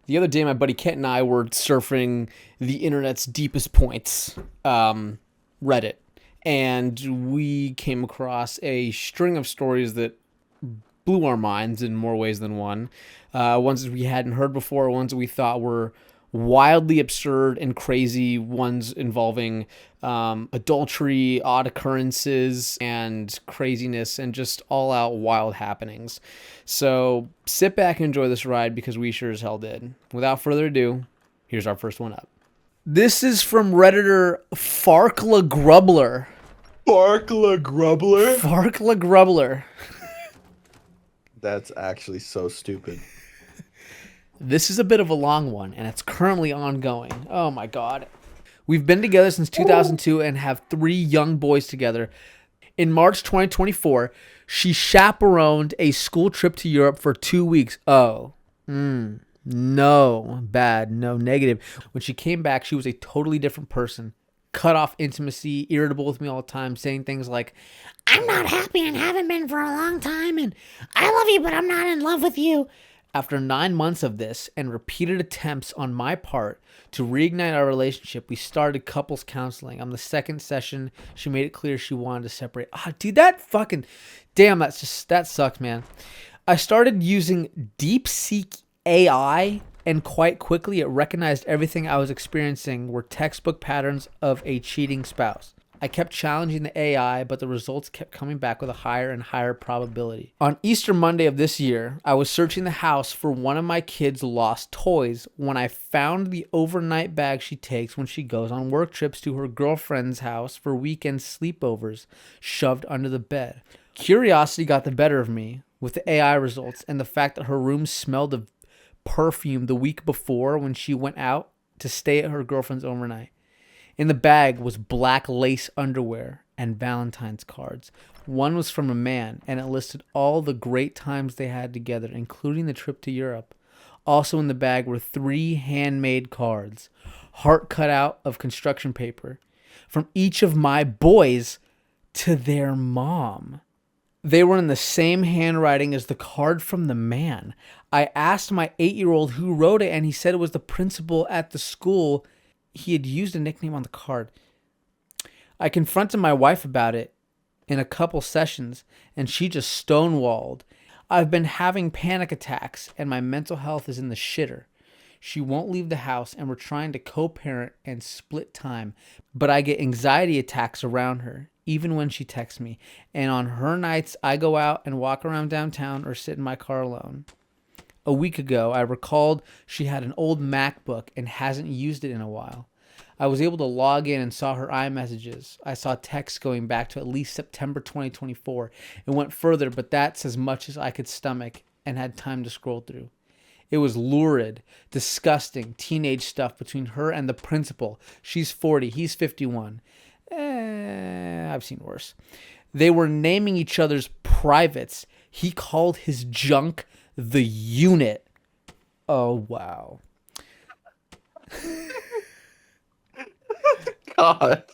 The other day, my buddy Kent and I were surfing the internet's deepest points, Reddit, and we came across a string of stories that blew our minds in more ways than one. Ones that we hadn't heard before, ones that we thought were wildly absurd and crazy, ones involving adultery, odd occurrences, and craziness, and just all out wild happenings. So sit back and enjoy this ride because we sure as hell did. Without further ado, here's our first one up. This is from Redditor Farkla Grubbler. Farkla Grubbler? Farkla Grubbler. That's actually so stupid. This is a bit of a long one, and it's currently ongoing. Oh my god. We've been together since 2002 and have 3 young boys together. In March 2024, she chaperoned a school trip to Europe for 2 weeks. Oh. No. Bad. No. Negative. When she came back, she was a totally different person. Cut off intimacy, irritable with me all the time, saying things like, "I'm not happy and haven't been for a long time, and I love you, but I'm not in love with you." After 9 months of this and repeated attempts on my part to reignite our relationship, we started couples counseling. On the second session, she made it clear she wanted to separate. Dude, that sucks, man. I started using DeepSeek AI, and quite quickly it recognized everything I was experiencing were textbook patterns of a cheating spouse. I kept challenging the AI, but the results kept coming back with a higher and higher probability. On Easter Monday of this year, I was searching the house for one of my kids' lost toys when I found the overnight bag she takes when she goes on work trips to her girlfriend's house for weekend sleepovers, shoved under the bed. Curiosity got the better of me with the AI results and the fact that her room smelled of perfume the week before when she went out to stay at her girlfriend's overnight. In the bag was black lace underwear and Valentine's cards. One was from a man, and it listed all the great times they had together, including the trip to Europe. Also in the bag were 3 handmade cards, heart cut out of construction paper, from each of my boys to their mom. They were in the same handwriting as the card from the man. I asked my 8-year-old who wrote it, and he said it was the principal at the school. He had used a nickname on the card. I confronted my wife about it in a couple sessions, and she just stonewalled. I've been having panic attacks, and my mental health is in the shitter. She won't leave the house, and we're trying to co-parent and split time, but I get anxiety attacks around her, even when she texts me. And on her nights, I go out and walk around downtown or sit in my car alone. A week ago, I recalled she had an old MacBook and hasn't used it in a while. I was able to log in and saw her iMessages. I saw texts going back to at least September 2024 and went further, but that's as much as I could stomach and had time to scroll through. It was lurid, disgusting, teenage stuff between her and the principal. She's 40, he's 51. I've seen worse. They were naming each other's privates. He called his junk the unit. Oh, wow. God.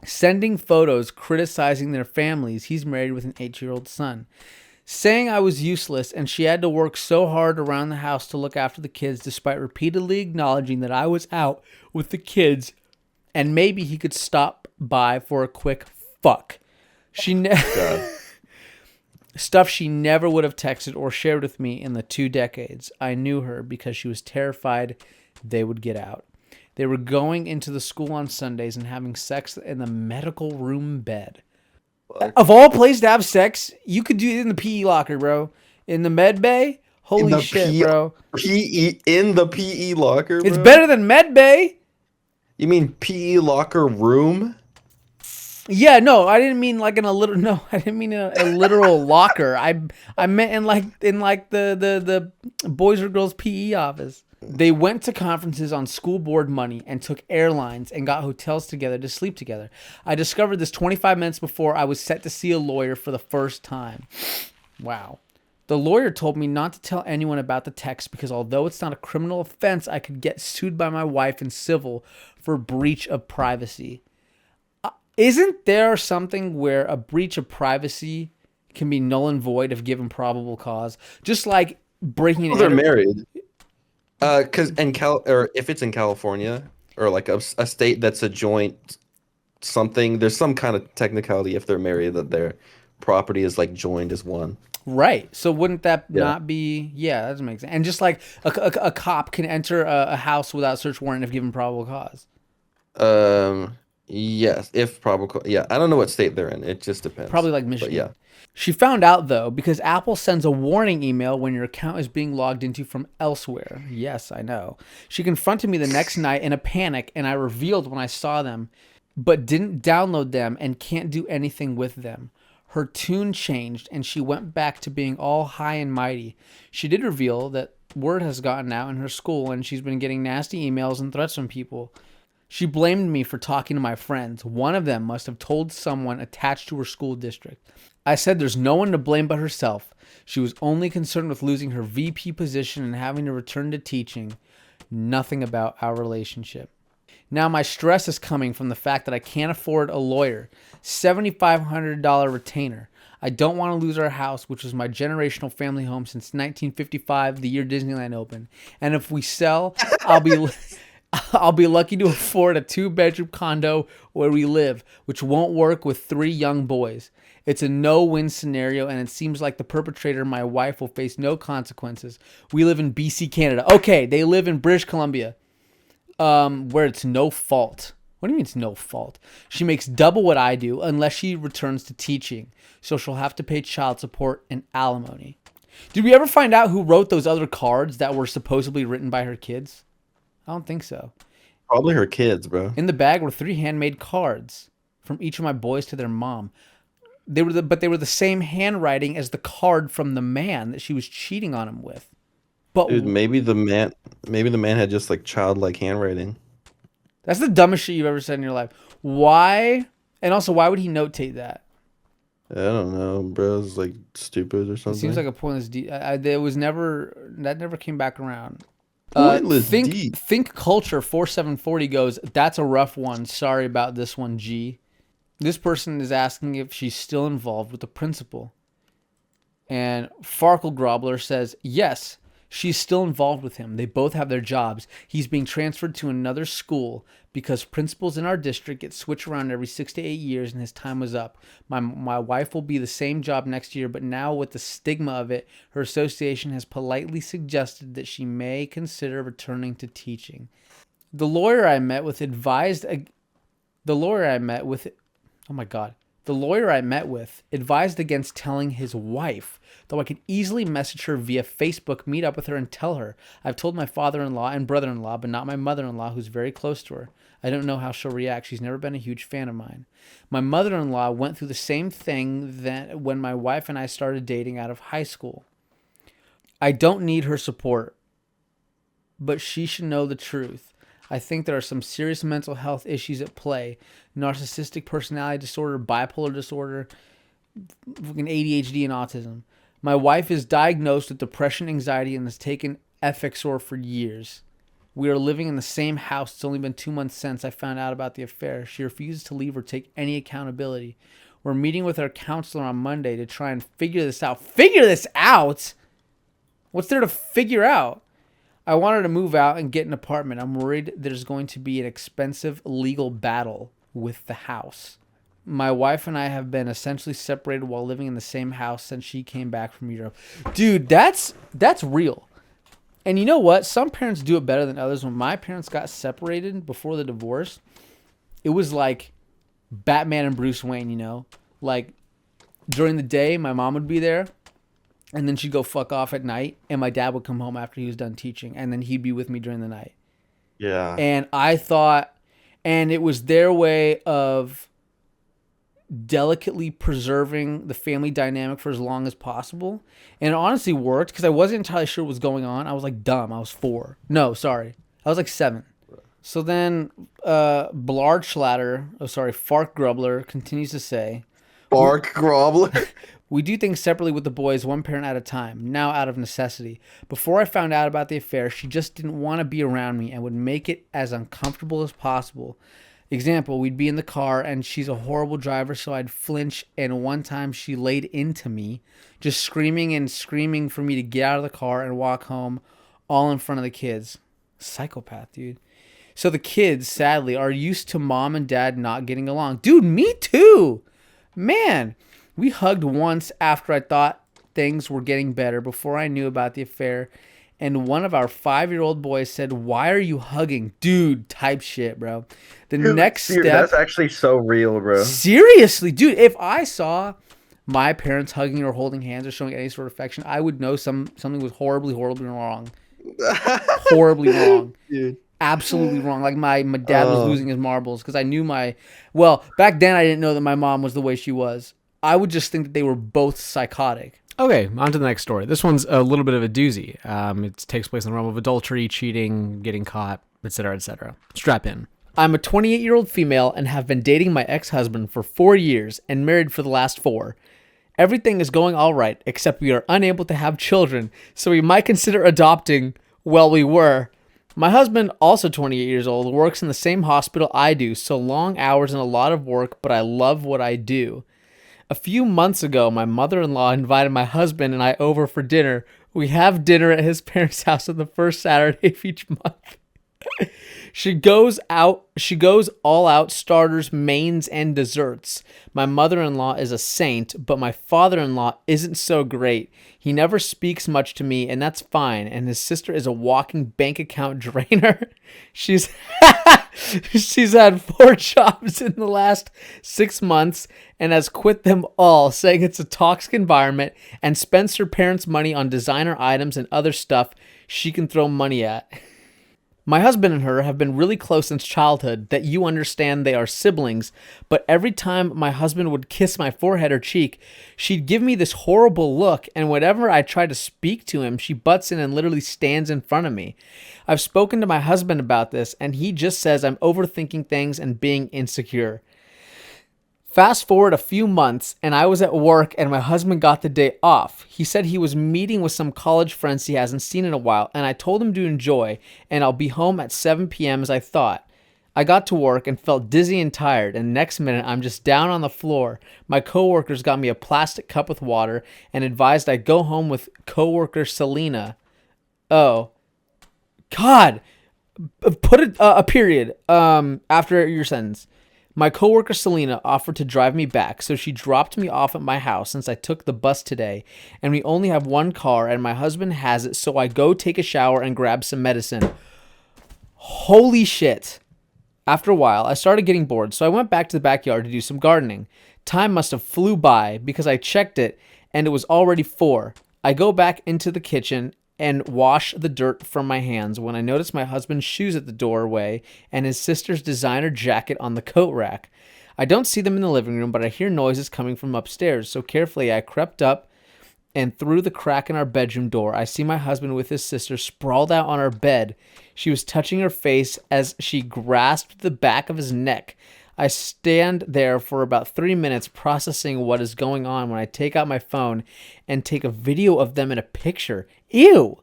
Sending photos criticizing their families. He's married with an 8-year-old son. Saying I was useless and she had to work so hard around the house to look after the kids despite repeatedly acknowledging that I was out with the kids and maybe he could stop by for a quick fuck. Stuff she never would have texted or shared with me in the 2 decades. I knew her because she was terrified they would get out. They were going into the school on Sundays and having sex in the medical room bed. What? Of all places to have sex, you could do it in the PE locker, bro. In the med bay? Holy shit, bro. In the PE locker, bro? It's better than med bay. You mean PE locker room? Yeah, no, I didn't mean like in a little. No, I didn't mean a literal locker. I meant in like the boys or girls PE office. They went to conferences on school board money and took airlines and got hotels together to sleep together. I discovered this 25 minutes before I was set to see a lawyer for the first time. Wow. The lawyer told me not to tell anyone about the text because although it's not a criminal offense, I could get sued by my wife in civil for breach of privacy. Isn't there something where a breach of privacy can be null and void if given probable cause? Just like breaking they're married. Cause in or if it's in California or like a state that's a joint something, there's some kind of technicality if they're married that their property is like joined as one. Right. So wouldn't that Yeah. not be? Yeah, that doesn't make sense. And just like a cop can enter a house without search warrant if given probable cause. Um, yes, if probable. Yeah, I don't know what state they're in. It just Probably depends. like But yeah. Michigan. She found out though because Apple sends a warning email when your account is being logged into from elsewhere. Yes, I know. She confronted me the next night in a panic, and I revealed when I saw them, but didn't download them and can't do anything with them. Her tune changed, and she went back to being all high and mighty. She did reveal that word has gotten out in her school, and she's been getting nasty emails and threats from people. She blamed me for talking to my friends. One of them must have told someone attached to her school district. I said there's no one to blame but herself. She was only concerned with losing her VP position and having to return to teaching. Nothing about our relationship. Now my stress is coming from the fact that I can't afford a lawyer, $7,500 retainer. I don't want to lose our house, which was my generational family home since 1955, the year Disneyland opened. And if we sell, I'll be lucky to afford a 2-bedroom condo where we live, which won't work with 3 young boys. It's a no-win scenario, and it seems like the perpetrator, my wife, will face no consequences. We live in BC, Canada. Okay, they live in British Columbia, where it's no fault. What do you mean it's no fault? She makes double what I do unless she returns to teaching, so she'll have to pay child support and alimony. Did we ever find out who wrote those other cards that were supposedly written by her kids? I don't think so. Probably her kids, bro. In the bag were 3 handmade cards from each of my boys to their mom. They were the same handwriting as the card from the man that she was cheating on him with. But Dude, maybe the man had just like childlike handwriting. that's the dumbest shit you've ever said in your life. Why? And also, why would he notate that? I don't know, bro. It's like stupid or It something. seems like a pointless. That never came back around. Pointless deed. Think Culture 4740 goes, that's a rough one. Sorry about this one, G. This person is asking if she's still involved with the principal. And Farkle Grobler says, yes, she's still involved with him. They both have their jobs. He's being transferred to another school because principals in our district get switched around every 6 to 8 years, and his time was up. My wife will be the same job next year, but now with the stigma of it, her association has politely suggested that she may consider returning to teaching. The lawyer I met with advised against telling his wife, though I could easily message her via Facebook, meet up with her, and tell her. I've told my father-in-law and brother-in-law, but not my mother-in-law, who's very close to her. I don't know how she'll react. She's never been a huge fan of mine. My mother-in-law went through the same thing that when my wife and I started dating out of high school. I don't need her support, but she should know the truth. I think there are some serious mental health issues at play. Narcissistic personality disorder, bipolar disorder, fucking ADHD, and autism. My wife is diagnosed with depression, anxiety, and has taken Effexor for years. We are living in the same house. It's only been 2 months since I found out about the affair. She refuses to leave or take any accountability. We're meeting with our counselor on Monday to try and figure this out. Figure this out? What's there to figure out? I want her to move out and get an apartment. I'm worried there's going to be an expensive legal battle with the house. My wife and I have been essentially separated while living in the same house since she came back from Europe. Dude, that's real. And you know what? Some parents do it better than others. When my parents got separated before the divorce, it was like Batman and Bruce Wayne, you know? Like, during the day, my mom would be there, and then she'd go fuck off at night, and my dad would come home after he was done teaching, and then he'd be with me during the night. Yeah. And I thought, and it was their way of delicately preserving the family dynamic for as long as possible. And it honestly worked because I wasn't entirely sure what was going on. I was like dumb. I was 4. No, sorry. I was like 7. So then Fark Grubler continues to say, Bark Grobler. we do things separately with the boys, one parent at a time, now out of necessity. Before I found out about the affair, she just didn't want to be around me and would make it as uncomfortable as possible. Example, we'd be in the car and she's a horrible driver, so I'd flinch, and one time she laid into me, just screaming and screaming for me to get out of the car and walk home, all in front of the kids. Psychopath, dude. So the kids, sadly, are used to mom and dad not getting along. Dude, me too. Man, we hugged once after I thought things were getting better before I knew about the affair. And one of our 5-year-old boys said, "Why are you hugging?" Dude, type shit, bro. The next step. That's actually so real, bro. Seriously, dude, if I saw my parents hugging or holding hands or showing any sort of affection, I would know something was horribly, horribly wrong. Horribly wrong. Dude. Absolutely wrong. Like my dad was losing his marbles because I knew back then I didn't know that my mom was the way she was. I would just think that they were both psychotic. Okay, on to the next story. This one's a little bit of a doozy. It takes place in the realm of adultery, cheating, getting caught, etc., etc. Strap in. I'm a 28-year-old female and have been dating my ex-husband for 4 years and married for the last 4. Everything is going all right, except we are unable to have children, so we might consider adopting. Well, we were. My husband, also 28 years old, works in the same hospital I do, so long hours and a lot of work, but I love what I do. A few months ago, my mother-in-law invited my husband and I over for dinner. We have dinner at his parents' house on the first Saturday of each month. She goes all out, starters, mains, and desserts. My mother-in-law is a saint, but my father-in-law isn't so great. He never speaks much to me, and that's fine. And his sister is a walking bank account drainer. She's had 4 jobs in the last 6 months and has quit them all, saying it's a toxic environment, and spends her parents' money on designer items and other stuff she can throw money at. My husband and her have been really close since childhood, that you understand they are siblings, but every time my husband would kiss my forehead or cheek, she'd give me this horrible look, and whenever I try to speak to him, she butts in and literally stands in front of me. I've spoken to my husband about this, and he just says I'm overthinking things and being insecure. Fast forward a few months, and I was at work, and my husband got the day off. He said he was meeting with some college friends he hasn't seen in a while, and I told him to enjoy, and I'll be home at 7 p.m. as I thought. I got to work and felt dizzy and tired, and next minute I'm just down on the floor. My coworkers got me a plastic cup with water and advised I go home with coworker Selena. Oh, God! Put a period after your sentence. My coworker Selena offered to drive me back, so she dropped me off at my house since I took the bus today, and we only have one car, and my husband has it, so I go take a shower and grab some medicine. Holy shit. After a while, I started getting bored, so I went back to the backyard to do some gardening. Time must have flew by because I checked it, and it was already 4. I go back into the kitchen and wash the dirt from my hands when I notice my husband's shoes at the doorway and his sister's designer jacket on the coat rack. I don't see them in the living room, but I hear noises coming from upstairs, so carefully I crept up, and through the crack in our bedroom door, I see my husband with his sister sprawled out on our bed. She was touching her face as she grasped the back of his neck. I stand there for about 3 minutes processing what is going on when I take out my phone and take a video of them in a picture. Ew!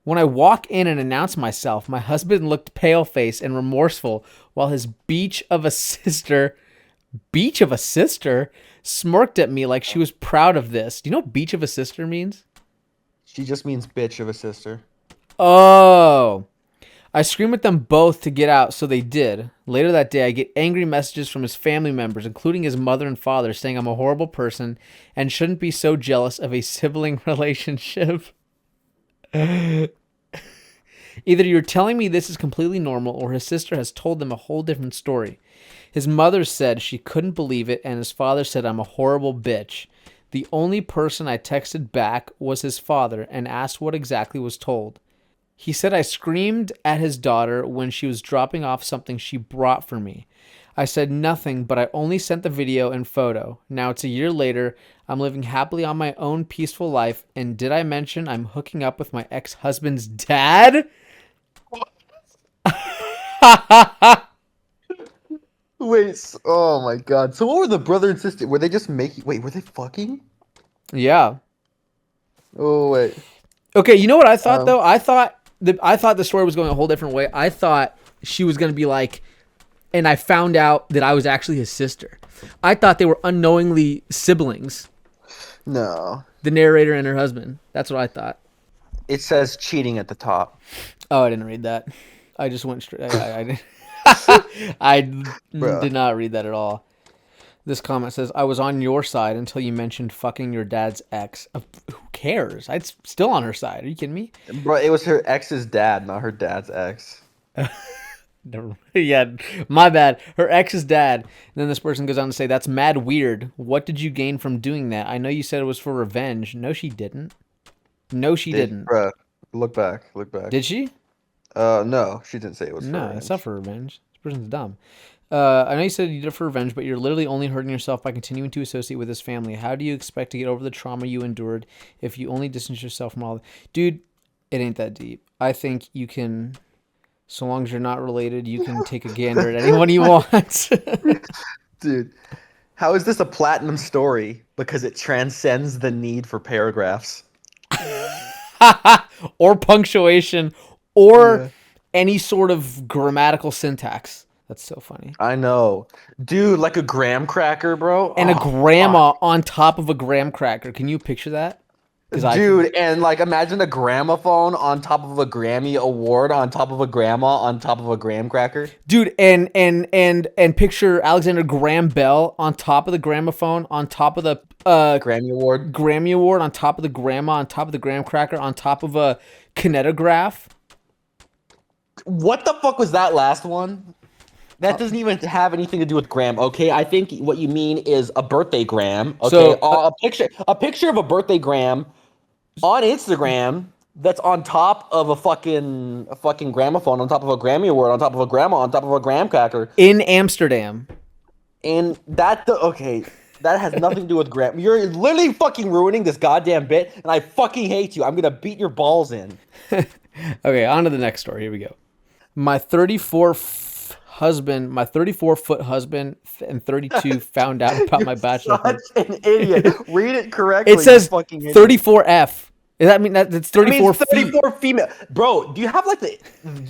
When I walk in and announce myself, my husband looked pale-faced and remorseful while his beach of a sister smirked at me like she was proud of this. Do you know what beach of a sister means? She just means bitch of a sister. Oh. I screamed at them both to get out, so they did. Later that day, I get angry messages from his family members, including his mother and father, saying I'm a horrible person and shouldn't be so jealous of a sibling relationship. Either you're telling me this is completely normal, or his sister has told them a whole different story. His mother said she couldn't believe it, and his father said I'm a horrible bitch. The only person I texted back was his father and asked what exactly was told. He said I screamed at his daughter when she was dropping off something she brought for me. I said nothing, but I only sent the video and photo. Now it's a year later. I'm living happily on my own peaceful life. And did I mention I'm hooking up with my ex-husband's dad? Wait, oh my God. So what were the brother and sister? Were they just making, wait, were they fucking? Yeah. Oh, wait. Okay, you know what I thought, though? I thought the story was going a whole different way. I thought she was going to be like, and I found out that I was actually his sister. I thought they were unknowingly siblings. No. The narrator and her husband. That's what I thought. It says cheating at the top. Oh, I didn't read that. I just went straight. I didn't. I Bruh. did not read that at all. This comment says, I was on your side until you mentioned fucking your dad's ex. Who cares? I'm still on her side. Are you kidding me? Bro, it was her ex's dad, not her dad's ex. Yeah, my bad. Her ex's dad. And then this person goes on to say, that's mad weird. What did you gain from doing that? I know you said it was for revenge. No, she didn't. No, she didn't. Bruh, look back. Look back. Did she? No, she didn't say it was for No, revenge. it's not for revenge. This person's dumb. I know you said you did it for revenge, but you're literally only hurting yourself by continuing to associate with this family. How do you expect to get over the trauma you endured if you only distance yourself from all the... Dude, it ain't that deep. I think you can, so long as you're not related, you can take a gander at anyone you want. Dude, how is this a platinum story? Because it transcends the need for paragraphs. Or punctuation, or any sort of grammatical syntax. That's so funny. I know. Dude, like a graham cracker, bro. And a grandma on top of a graham cracker. Can you picture that? Dude, and like imagine a gramophone on top of a Grammy award on top of a grandma on top of a graham cracker. Dude, and picture Alexander Graham Bell on top of the gramophone, on top of the Grammy Award, on top of the grandma, on top of the graham cracker, on top of a kinetograph. What the fuck was that last one? That doesn't even have anything to do with gram, okay? I think what you mean is a birthday gram, okay? So, a picture of a birthday gram on Instagram that's on top of a fucking gramophone, on top of a Grammy Award, on top of a grandma, on top of a graham cracker. In Amsterdam. And that, okay, that has nothing to do with gram. You're literally fucking ruining this goddamn bit, and I fucking hate you. I'm gonna beat your balls in. Okay, on to the next story. Here we go. My 34-foot husband and 32 found out about my bachelor party. Such an idiot. Read it correctly. It says fucking idiot. 34F. Does that mean that's 34 feet? 34 female. Bro, do you have like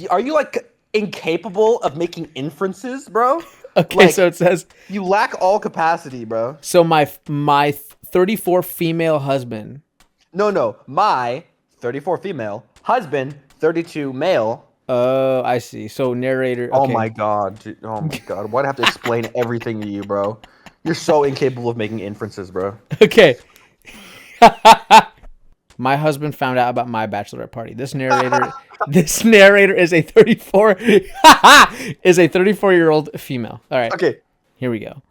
are you like incapable of making inferences, bro? Okay, like, so it says you lack all capacity, bro. So my 34 female husband. No. My 34 female husband, 32 male. Oh, I see. So narrator. Okay. Oh my god. Dude. Oh my god. Why'd I have to explain everything to you, bro? You're so incapable of making inferences, bro. Okay. My husband found out about my bachelorette party. This narrator is a 34-year-old female. All right. Okay. Here we go.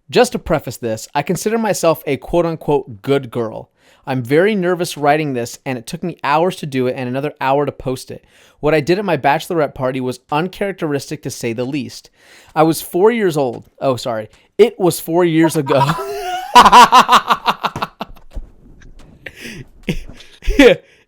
Just to preface this, I consider myself a quote-unquote good girl. I'm very nervous writing this, and it took me hours to do it and another hour to post it. What I did at my bachelorette party was uncharacteristic to say the least. I was 4 years old. Oh, sorry. It was 4 years ago.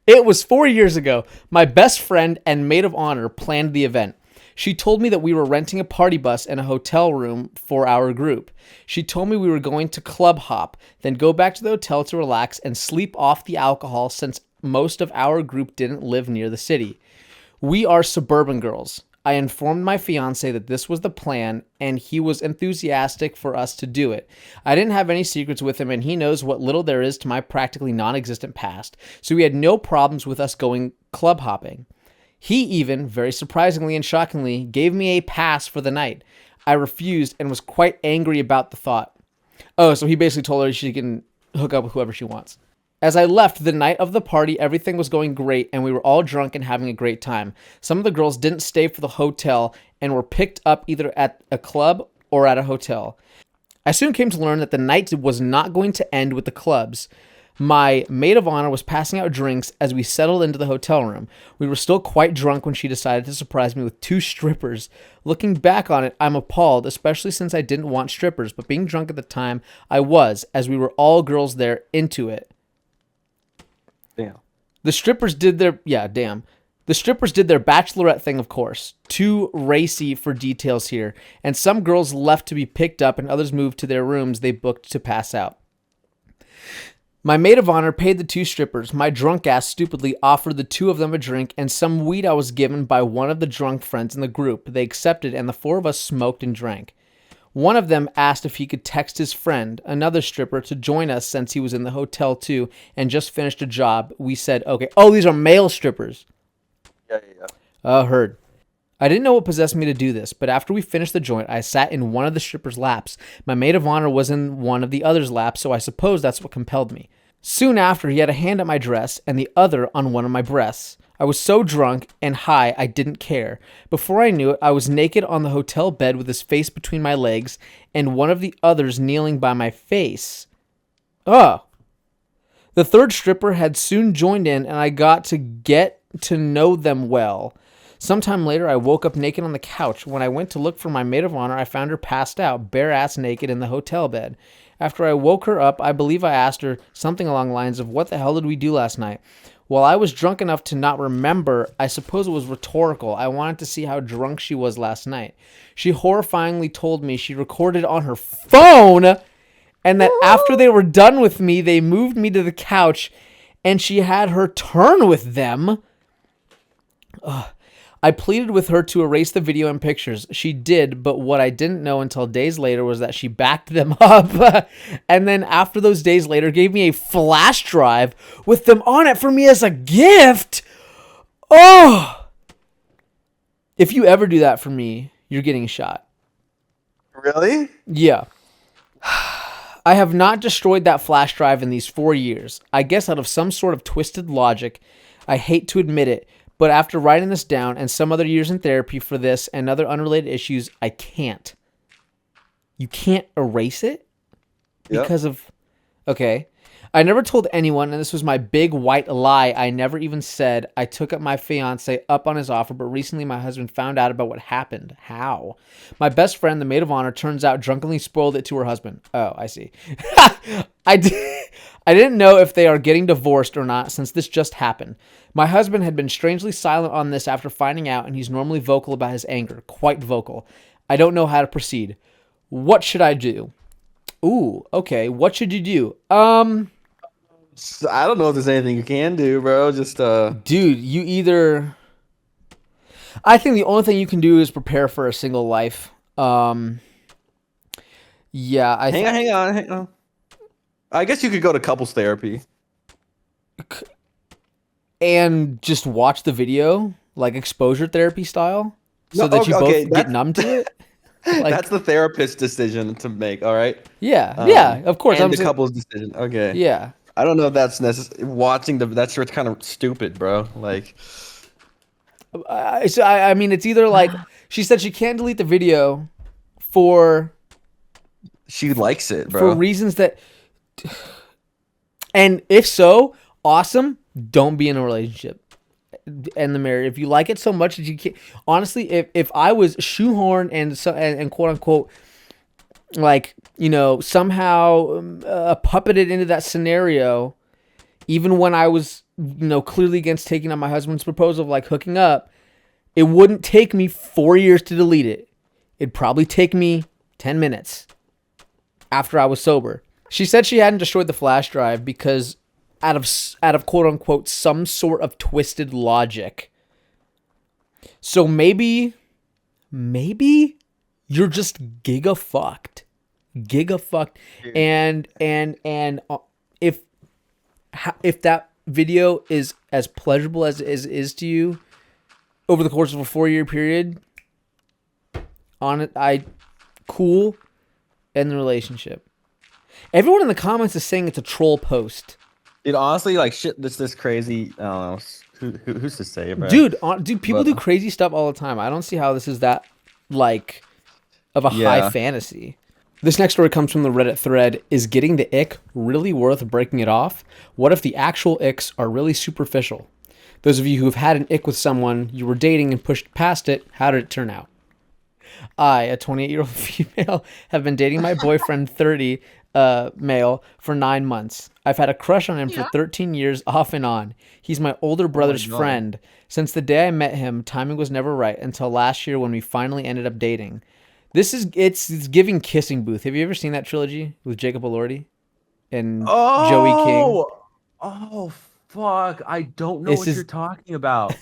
It was 4 years ago. My best friend and maid of honor planned the event. She told me that we were renting a party bus and a hotel room for our group. She told me we were going to club hop, then go back to the hotel to relax and sleep off the alcohol since most of our group didn't live near the city. We are suburban girls. I informed my fiance that this was the plan, and he was enthusiastic for us to do it. I didn't have any secrets with him, and he knows what little there is to my practically non-existent past, so we had no problems with us going club hopping. He even, very surprisingly and shockingly, gave me a pass for the night. I refused and was quite angry about the thought. Oh, so he basically told her she can hook up with whoever she wants. As I left the night of the party, everything was going great, and we were all drunk and having a great time. Some of the girls didn't stay for the hotel and were picked up either at a club or at a hotel. I soon came to learn that the night was not going to end with the clubs. My maid of honor was passing out drinks as we settled into the hotel room. We were still quite drunk when she decided to surprise me with 2 strippers. Looking back on it, I'm appalled, especially since I didn't want strippers, but being drunk at the time, I was, as we were all girls there into it. Damn. The strippers did their bachelorette thing, of course. Too racy for details here. And some girls left to be picked up and others moved to their rooms they booked to pass out. My maid of honor paid the 2 strippers. My drunk ass stupidly offered the 2 of them a drink and some weed I was given by one of the drunk friends in the group. They accepted and the 4 of us smoked and drank. One of them asked if he could text his friend, another stripper, to join us since he was in the hotel too and just finished a job. We said, okay. Oh, these are male strippers. Yeah. Heard. I didn't know what possessed me to do this, but after we finished the joint, I sat in one of the strippers' laps. My maid of honor was in one of the other's laps, so I suppose that's what compelled me. Soon after, he had a hand at my dress and the other on one of my breasts. I was so drunk and high, I didn't care. Before I knew it, I was naked on the hotel bed with his face between my legs and one of the others kneeling by my face. Oh. The third stripper had soon joined in, and I got to know them well. Sometime later, I woke up naked on the couch. When I went to look for my maid of honor, I found her passed out, bare-ass naked in the hotel bed. After I woke her up, I believe I asked her something along the lines of, what the hell did we do last night? While I was drunk enough to not remember, I suppose it was rhetorical. I wanted to see how drunk she was last night. She horrifyingly told me she recorded on her phone and that after they were done with me, they moved me to the couch and she had her turn with them. I pleaded with her to erase the video and pictures. She did, but what I didn't know until days later was that she backed them up and then after those days later gave me a flash drive with them on it for me as a gift. Oh! If you ever do that for me, you're getting shot. Really? Yeah. I have not destroyed that flash drive in these 4 years. I guess out of some sort of twisted logic. I hate to admit it, but after writing this down and some other years in therapy for this and other unrelated issues, I can't. You can't erase it? Because of... Okay. I never told anyone, and this was my big white lie. I never even said I took up my fiance up on his offer, but recently my husband found out about what happened. How? My best friend, the maid of honor, turns out drunkenly spoiled it to her husband. Oh, I see. I didn't know if they are getting divorced or not since this just happened. My husband had been strangely silent on this after finding out, and he's normally vocal about his anger. Quite vocal. I don't know how to proceed. What should I do? Ooh, okay. What should you do? So I don't know if there's anything you can do, bro. Just Dude, you either... I think the only thing you can do is prepare for a single life. Yeah, hang on. I guess you could go to couples therapy. And just watch the video, like exposure therapy style, so that you both get numb to it. Like, that's the therapist's decision to make. All right. Yeah, of course. And the couple's decision. Okay. Yeah. I don't know if that's necessary. That's where it's kind of stupid, bro. Like, I mean, it's either like she said she can't delete the video for she likes it, bro. for reasons that, and if so, awesome. Don't be in a relationship. End the marriage. If you like it so much that you can't. Honestly, if I was shoehorned and quote unquote, like, you know, somehow puppeted into that scenario, even when I was, you know, clearly against taking on my husband's proposal of like hooking up, it wouldn't take me 4 years to delete it. It'd probably take me 10 minutes after I was sober. She said she hadn't destroyed the flash drive because out of quote unquote some sort of twisted logic. So maybe you're just giga fucked, and if that video is as pleasurable as it is to you over the course of a 4-year period, on it, cool, end the relationship. Everyone in the comments is saying it's a troll post. Dude, honestly, like shit, this crazy. I don't know. Who's to say, bro? Dude, people do crazy stuff all the time. I don't see how this is that like of a high fantasy. This next story comes from the Reddit thread. Is getting the ick really worth breaking it off? What if the actual icks are really superficial? Those of you who have had an ick with someone you were dating and pushed past it, how did it turn out? I, a 28-year-old female, have been dating my boyfriend, 30, male, for 9 months. I've had a crush on him for 13 years off and on. He's my older brother's friend. Since the day I met him, timing was never right until last year when we finally ended up dating. It's giving Kissing Booth. Have you ever seen that trilogy with Jacob Elordi and Joey King? Oh, fuck. I don't know what you're talking about.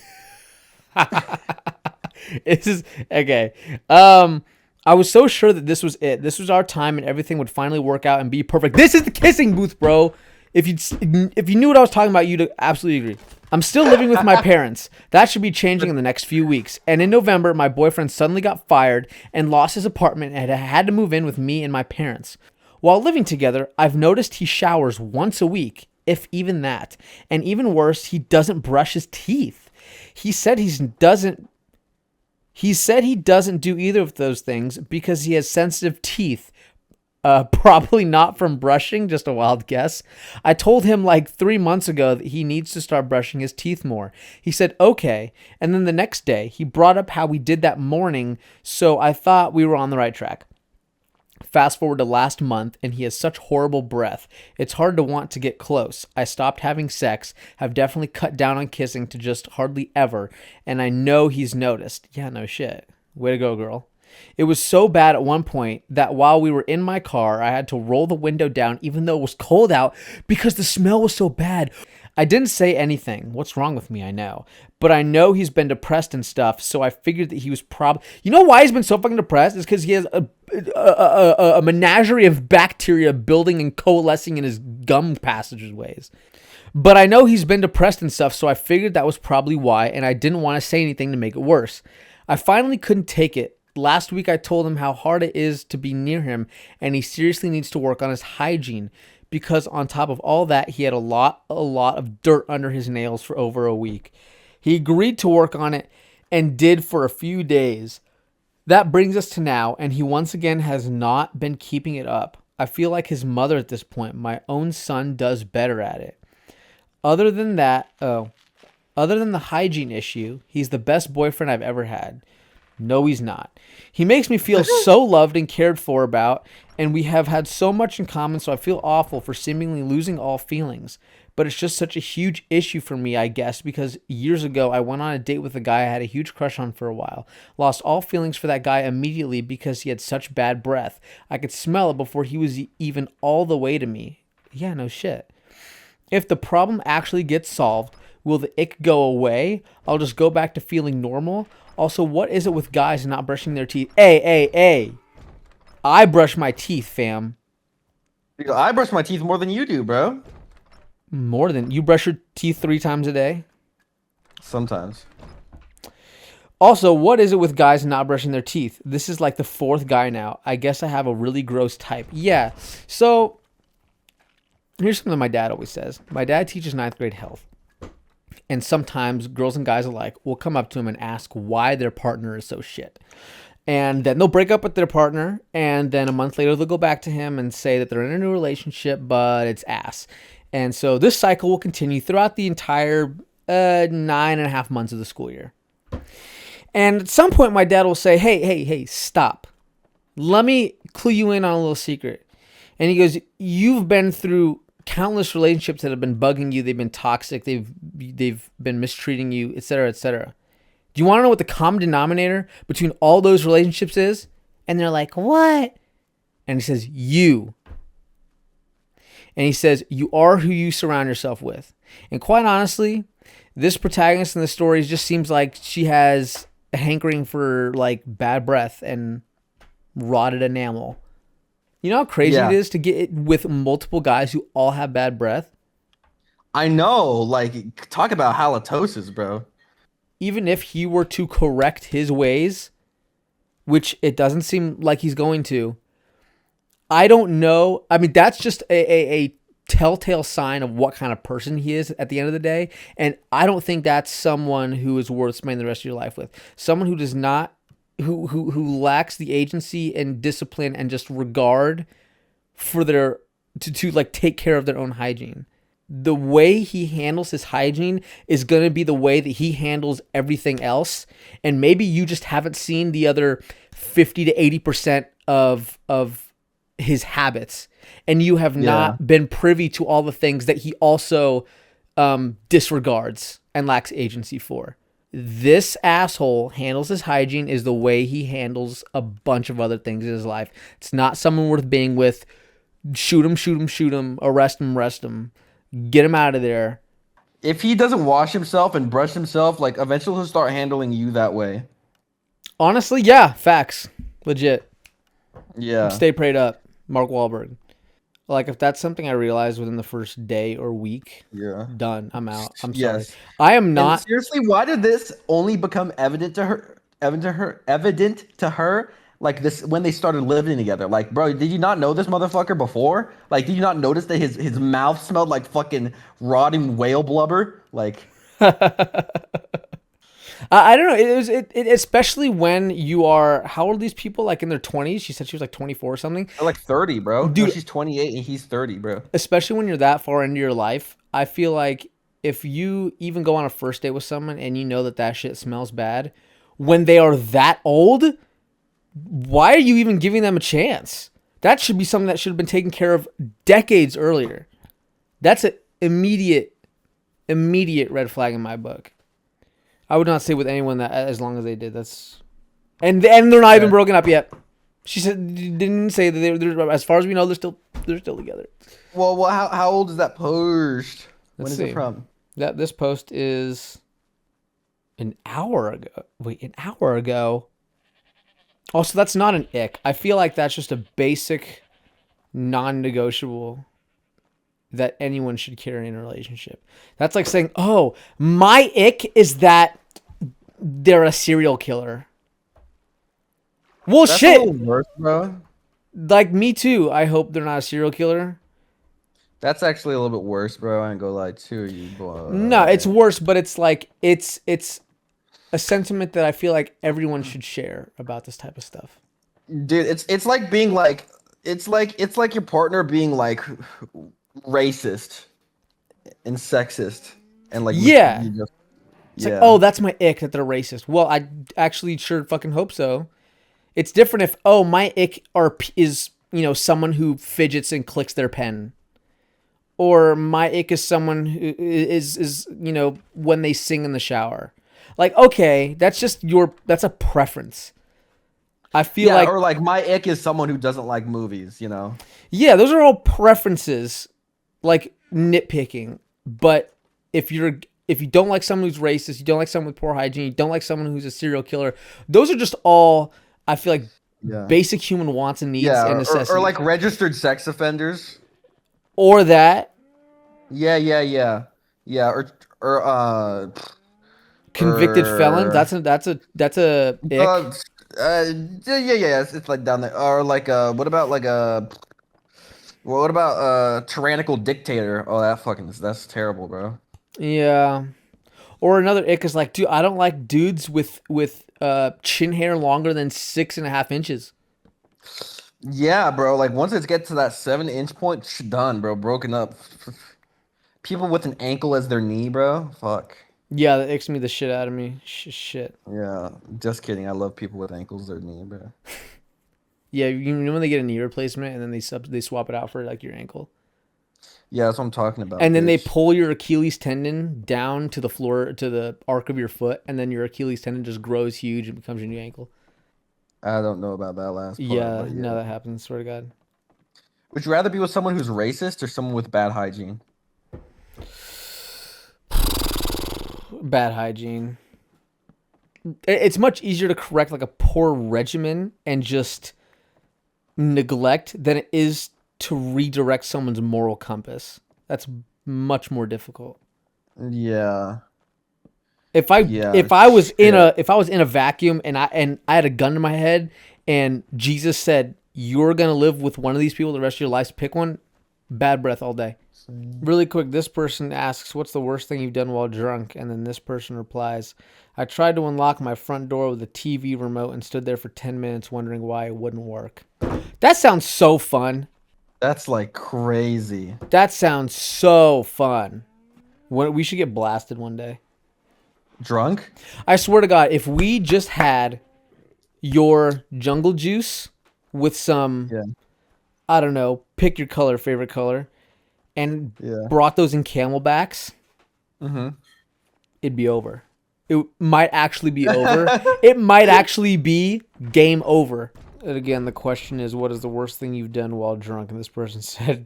This is okay. I was so sure that this was it. This was our time and everything would finally work out and be perfect. This is the kissing booth, bro. If you knew what I was talking about, you'd absolutely agree. I'm still living with my parents. That should be changing in the next few weeks. And in November, my boyfriend suddenly got fired and lost his apartment and had to move in with me and my parents. While living together, I've noticed he showers once a week, if even that. And even worse, he doesn't brush his teeth. He said he doesn't do either of those things because he has sensitive teeth. Probably not from brushing, just a wild guess. I told him like 3 months ago that he needs to start brushing his teeth more. He said, okay. And then the next day, he brought up how we did that morning, so I thought we were on the right track. Fast forward to last month, and he has such horrible breath. It's hard to want to get close. I stopped having sex, have definitely cut down on kissing to just hardly ever, and I know he's noticed. Yeah, no shit. Way to go, girl. It was so bad at one point that while we were in my car, I had to roll the window down even though it was cold out because the smell was so bad. I didn't say anything. What's wrong with me? I know. But I know he's been depressed and stuff, so I figured that he was probably... You know why he's been so fucking depressed? It's because he has a menagerie of bacteria building and coalescing in his gum passageways. But I know he's been depressed and stuff, so I figured that was probably why, and I didn't want to say anything to make it worse. I finally couldn't take it. Last week I told him how hard it is to be near him, and he seriously needs to work on his hygiene, because on top of all that, he had a lot of dirt under his nails for over a week. He agreed to work on it and did for a few days. That brings us to now, and he once again has not been keeping it up. I feel like his mother at this point. My own son does better at it. Other than the hygiene issue, he's the best boyfriend I've ever had. No, he's not. He makes me feel so loved and cared for about, and we have had so much in common, so I feel awful for seemingly losing all feelings. But it's just such a huge issue for me, I guess, because years ago I went on a date with a guy I had a huge crush on for a while. Lost all feelings for that guy immediately because he had such bad breath. I could smell it before he was even all the way to me. Yeah, no shit. If the problem actually gets solved, will the ick go away? I'll just go back to feeling normal? Also, what is it with guys not brushing their teeth? Hey. I brush my teeth, fam. I brush my teeth more than you do, bro. More than... You brush your teeth 3 times a day? Sometimes. Also, what is it with guys not brushing their teeth? This is like the 4th guy now. I guess I have a really gross type. Yeah, so... Here's something my dad always says. My dad teaches 9th grade health. And sometimes girls and guys alike will come up to him and ask why their partner is so shit. And then they'll break up with their partner. And then a month later, they'll go back to him and say that they're in a new relationship, but it's ass. And so this cycle will continue throughout the entire 9.5 months of the school year. And at some point, my dad will say, hey, stop. Let me clue you in on a little secret. And he goes, you've been through countless relationships that have been bugging you. They've been toxic. They've been mistreating you, etc., etc. Do you want to know what the common denominator between all those relationships is? And they're like, what? And he says, you. And he says, you are who you surround yourself with. And quite honestly, this protagonist in the story just seems like she has a hankering for like bad breath and rotted enamel. You know how crazy it is to get it with multiple guys who all have bad breath? I know. Like, talk about halitosis, bro. Even if he were to correct his ways, which it doesn't seem like he's going to, I don't know. I mean, that's just a telltale sign of what kind of person he is at the end of the day. And I don't think that's someone who is worth spending the rest of your life with. Someone who does not... Who lacks the agency and discipline and just regard for their to like take care of their own hygiene. The way he handles his hygiene is going to be the way that he handles everything else. And maybe you just haven't seen the other 50 to 80% of his habits, and you have not been privy to all the things that he also disregards and lacks agency for. This asshole handles his hygiene is the way he handles a bunch of other things in his life. It's not someone worth being with. Shoot him, arrest him, get him out of there. If he doesn't wash himself and brush himself, like eventually he'll start handling you that way. Honestly, yeah, facts. Legit. Yeah. Stay prayed up, Mark Wahlberg. Like, if that's something I realized within the first day or week, Yeah. done. I'm out. I'm sorry. Yes. I am And not. seriously, why did this only become evident to her? Evident to her, like this when they started living together. Like, bro, did you not know this motherfucker before? Like, did you not notice that his mouth smelled like fucking rotting whale blubber? Like, I don't know. It especially when you are, how old are these people? Like in their 20s? She said she was like 24 or something. they're like 30, bro. No, Dude, she's 28 and he's 30, bro. especially when you're that far into your life, I feel like if you even go on a first date with someone and you know that that shit smells bad, when they are that old, why are you even giving them a chance? That should be something that should have been taken care of decades earlier. That's an immediate red flag in my book. I would not stay with anyone that as long as they did. That's and they're not even broken up yet. She said didn't say that they're as far as we know they're still together. Well, how old is that post? When Let's is see. it from? That this post is an hour ago. Wait, an hour ago. Also, that's not an ick. I feel like that's just a basic non-negotiable that anyone should carry in a relationship. That's like saying, "Oh, my ick is that they're a serial killer." Well, That's shit. a little worse, bro. Like me too. I hope they're not a serial killer. That's actually a little bit worse, bro. I ain't gonna lie to you, boy. No, it's worse, but it's like it's a sentiment that I feel like everyone should share about this type of stuff. Dude, it's like being like it's like your partner being like racist and sexist and like Yeah. you just- It's yeah. like, oh, that's my ick that they're racist. Well, I actually sure fucking hope so. It's different if, oh, my ick is, someone who fidgets and clicks their pen. Or my ick is someone who is when they sing in the shower. Like, okay, that's a preference. I feel yeah, like, or like my ick is someone who doesn't like movies, you know. yeah, those are all preferences, like nitpicking. But if you don't like someone who's racist, you don't like someone with poor hygiene, you don't like someone who's a serial killer, those are just all, I feel like, basic human wants and needs and necessities. Or like registered sex offenders. Or that. Yeah. Or Convicted felon. That's a ick. Yeah. It's like down there. Or like what about tyrannical dictator? Oh, that's terrible, bro. Yeah. Or another ick is like, dude, I don't like dudes with chin hair longer than 6.5 inches. Yeah, bro. Like once it gets to that 7-inch point, done, bro. Broken up. People with an ankle as their knee, bro. Fuck. Yeah, that icks me the shit out of me. Shit. Yeah, just kidding. I love people with ankles their knee, bro. Yeah, you know when they get a knee replacement and then they swap it out for like your ankle. Yeah, that's what I'm talking about. And then they bitch. pull your Achilles tendon down to the floor, to the arc of your foot, and then your Achilles tendon just grows huge and becomes your new ankle. I don't know about that last part. Yeah, but no, that happens. Swear to God. Would you rather be with someone who's racist or someone with bad hygiene? Bad hygiene. It's much easier to correct like a poor regimen and just neglect than it is to redirect someone's moral compass. That's much more difficult. Yeah. If I was in a vacuum and I had a gun to my head and Jesus said you're gonna live with one of these people the rest of your life, pick one, bad breath all day. Really quick, this person asks, what's the worst thing you've done while drunk? And then this person replies, I tried to unlock my front door with a TV remote and stood there for 10 minutes wondering why it wouldn't work. That sounds so fun. That's like crazy. That sounds so fun. We should get blasted one day. Drunk? I swear to God, if we just had your jungle juice with some, I don't know, pick your color, favorite color, and brought those in camelbacks, it'd be over. It might actually be over. It might actually be game over. And again, the question is, what is the worst thing you've done while drunk? And this person said,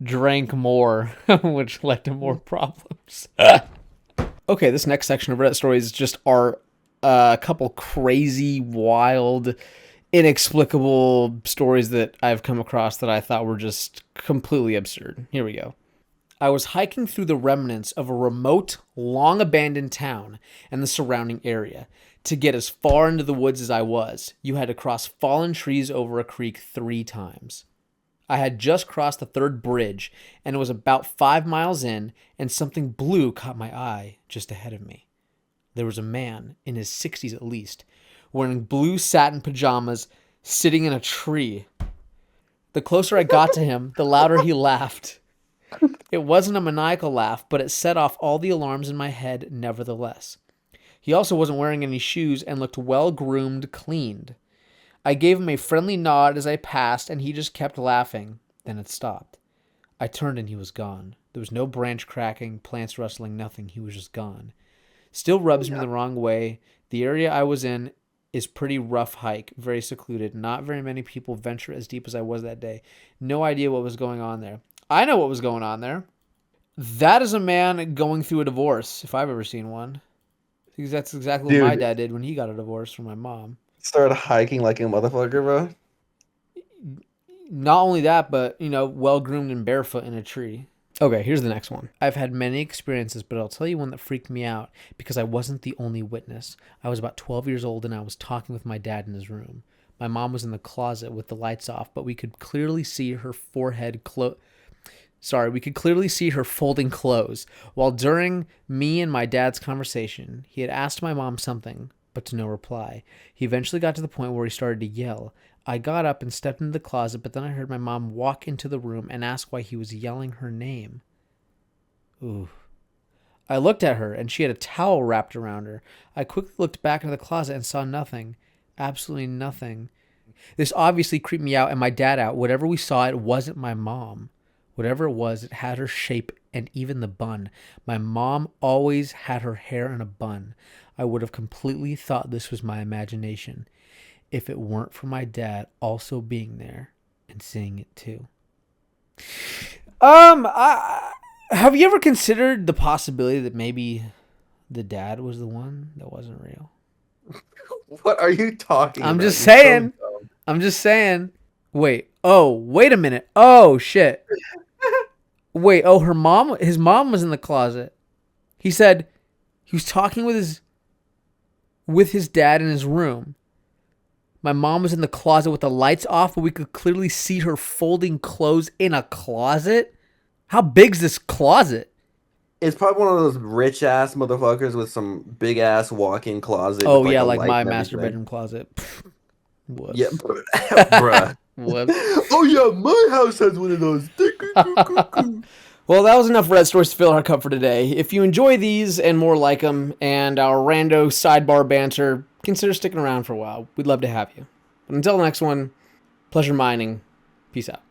drank more, which led to more problems. Okay, this next section of Reddit stories just are a couple crazy, wild, inexplicable stories that I've come across that I thought were just completely absurd. Here we go. I was hiking through the remnants of a remote, long abandoned town and the surrounding area. To get as far into the woods as I was, you had to cross fallen trees over a creek 3 times. I had just crossed the 3rd bridge, and it was about 5 miles in, and something blue caught my eye just ahead of me. There was a man, in his 60s at least, wearing blue satin pajamas, sitting in a tree. The closer I got to him, the louder he laughed. It wasn't a maniacal laugh, but it set off all the alarms in my head nevertheless. He also wasn't wearing any shoes and looked well-groomed, cleaned. I gave him a friendly nod as I passed, and he just kept laughing. Then it stopped. I turned and he was gone. There was no branch cracking, plants rustling, nothing. He was just gone. Still rubs me the wrong way. The area I was in is pretty rough hike, very secluded. Not very many people venture as deep as I was that day. No idea what was going on there. I know what was going on there. That is a man going through a divorce, if I've ever seen one. Because that's exactly what my dad did when he got a divorce from my mom. Started hiking like a motherfucker, bro. Not only that, but, well-groomed and barefoot in a tree. Okay, here's the next one. I've had many experiences, but I'll tell you one that freaked me out because I wasn't the only witness. I was about 12 years old and I was talking with my dad in his room. My mom was in the closet with the lights off, but we could clearly see her we could clearly see her folding clothes. While during me and my dad's conversation, he had asked my mom something, but to no reply. He eventually got to the point where he started to yell. I got up and stepped into the closet, but then I heard my mom walk into the room and ask why he was yelling her name. Ooh. I looked at her, and she had a towel wrapped around her. I quickly looked back into the closet and saw nothing. Absolutely nothing. This obviously creeped me out and my dad out. Whatever we saw, it wasn't my mom. Whatever it was, it had her shape and even the bun. My mom always had her hair in a bun. I would have completely thought this was my imagination if it weren't for my dad also being there and seeing it too. Have you ever considered the possibility that maybe the dad was the one that wasn't real? What are you talking about? I'm just saying. Wait a minute. Oh, shit. Wait, his mom was in the closet. He said he was talking with his dad in his room. My mom was in the closet with the lights off, but we could clearly see her folding clothes in a closet. How big's this closet? It's probably one of those rich ass motherfuckers with some big ass walk-in closet. Oh, with yeah, a like light my and master everything. bedroom closet. Whoops. Yeah, bruh. Whoops. Oh yeah, my house has one of those. Well, that was enough Red stories to fill our cup for today. If you enjoy these and more like them and our rando sidebar banter, consider sticking around for a while. We'd love to have you. But until the next one, pleasure mining. Peace out.